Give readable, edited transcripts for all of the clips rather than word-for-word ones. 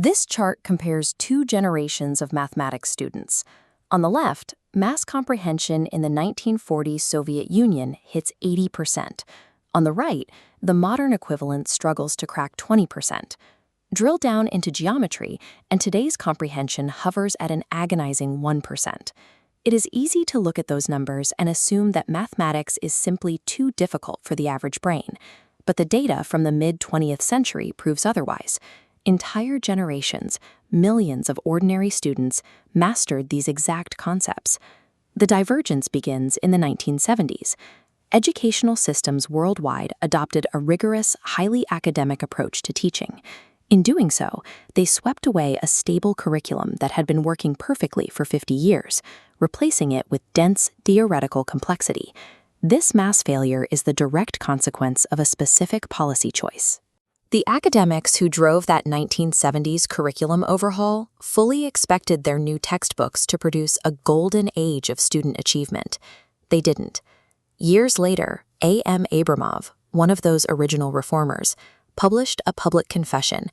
This chart compares two generations of mathematics students. On the left, mass comprehension in the 1940s Soviet Union hits 80%. On the right, the modern equivalent struggles to crack 20%. Drill down into geometry, and today's comprehension hovers at an agonizing 1%. It is easy to look at those numbers and assume that mathematics is simply too difficult for the average brain. But the data from the mid-20th century proves otherwise. Entire generations, millions of ordinary students, mastered these exact concepts. The divergence begins in the 1970s. Educational systems worldwide adopted a rigorous, highly academic approach to teaching. In doing so, they swept away a stable curriculum that had been working perfectly for 50 years, replacing it with dense, theoretical complexity. This mass failure is the direct consequence of a specific policy choice. The academics who drove that 1970s curriculum overhaul fully expected their new textbooks to produce a golden age of student achievement. They didn't. Years later, A.M. Abramov, one of those original reformers, published a public confession.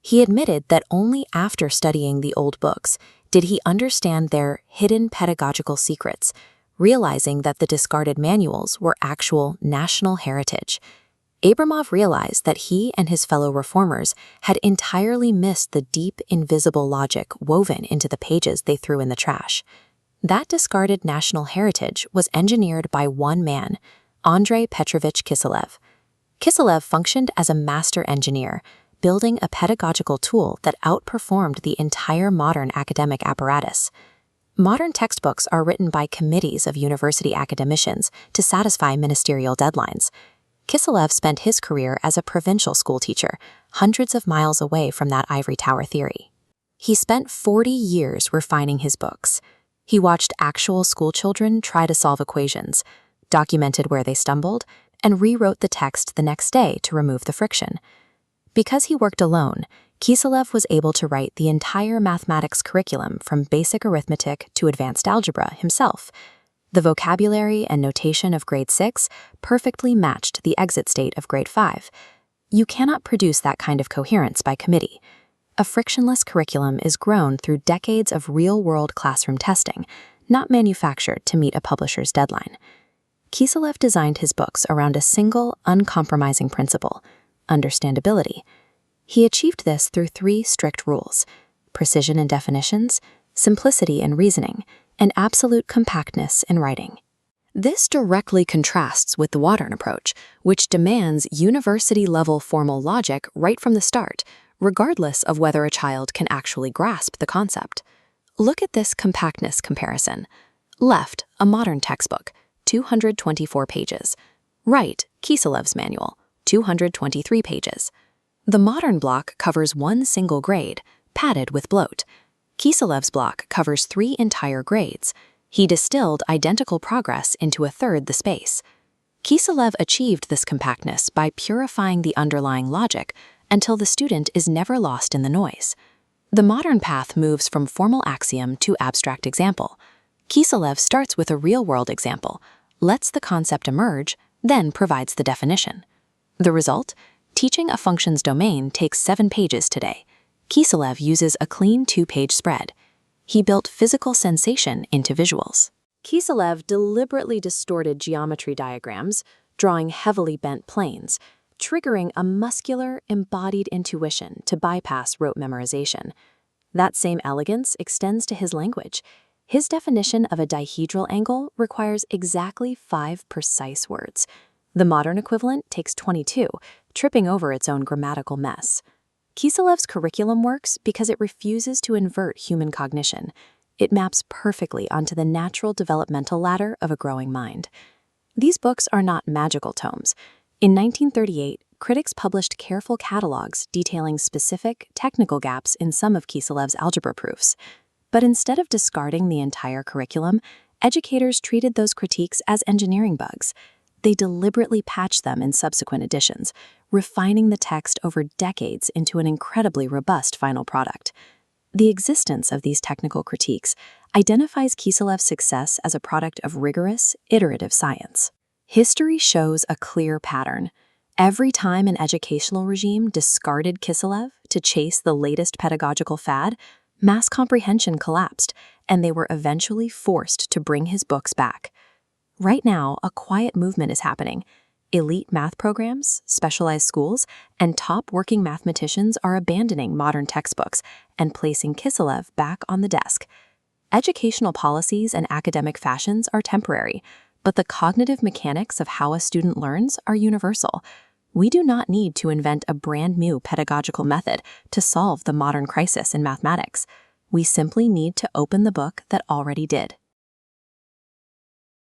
He admitted that only after studying the old books did he understand their hidden pedagogical secrets, realizing that the discarded manuals were actual national heritage. Abramov realized that he and his fellow reformers had entirely missed the deep, invisible logic woven into the pages they threw in the trash. That discarded national heritage was engineered by one man, Andrei Petrovich Kiselev. Kiselev functioned as a master engineer, building a pedagogical tool that outperformed the entire modern academic apparatus. Modern textbooks are written by committees of university academicians to satisfy ministerial deadlines. Kiselev spent his career as a provincial schoolteacher, hundreds of miles away from that ivory tower theory. He spent 40 years refining his books. He watched actual schoolchildren try to solve equations, documented where they stumbled, and rewrote the text the next day to remove the friction. Because he worked alone, Kiselev was able to write the entire mathematics curriculum from basic arithmetic to advanced algebra himself. The vocabulary and notation of grade 6 perfectly matched the exit state of grade 5. You cannot produce that kind of coherence by committee. A frictionless curriculum is grown through decades of real-world classroom testing, not manufactured to meet a publisher's deadline. Kiselev designed his books around a single, uncompromising principle: understandability. He achieved this through 3 strict rules: precision in definitions, simplicity in reasoning, and absolute compactness in writing. This directly contrasts with the modern approach, which demands university-level formal logic right from the start, regardless of whether a child can actually grasp the concept. Look at this compactness comparison. Left, a modern textbook, 224 pages. Right, Kiselev's manual, 223 pages. The modern block covers one single grade, padded with bloat. Kiselev's block covers 3 entire grades. He distilled identical progress into a third the space. Kiselev achieved this compactness by purifying the underlying logic until the student is never lost in the noise. The modern path moves from formal axiom to abstract example. Kiselev starts with a real-world example, lets the concept emerge, then provides the definition. The result? Teaching a function's domain takes 7 pages today. Kiselev uses a clean 2-page spread. He built physical sensation into visuals. Kiselev deliberately distorted geometry diagrams, drawing heavily bent planes, triggering a muscular, embodied intuition to bypass rote memorization. That same elegance extends to his language. His definition of a dihedral angle requires exactly 5 precise words. The modern equivalent takes 22, tripping over its own grammatical mess. Kiselev's curriculum works because it refuses to invert human cognition. It maps perfectly onto the natural developmental ladder of a growing mind. These books are not magical tomes. In 1938, critics published careful catalogs detailing specific, technical gaps in some of Kiselev's algebra proofs. But instead of discarding the entire curriculum, educators treated those critiques as engineering bugs. They deliberately patched them in subsequent editions, refining the text over decades into an incredibly robust final product. The existence of these technical critiques identifies Kiselev's success as a product of rigorous, iterative science. History shows a clear pattern. Every time an educational regime discarded Kisilev to chase the latest pedagogical fad, mass comprehension collapsed, and they were eventually forced to bring his books back. Right now, a quiet movement is happening. Elite math programs, specialized schools, and top working mathematicians are abandoning modern textbooks and placing Kisilev back on the desk. Educational policies and academic fashions are temporary, but the cognitive mechanics of how a student learns are universal. We do not need to invent a brand new pedagogical method to solve the modern crisis in mathematics. We simply need to open the book that already did.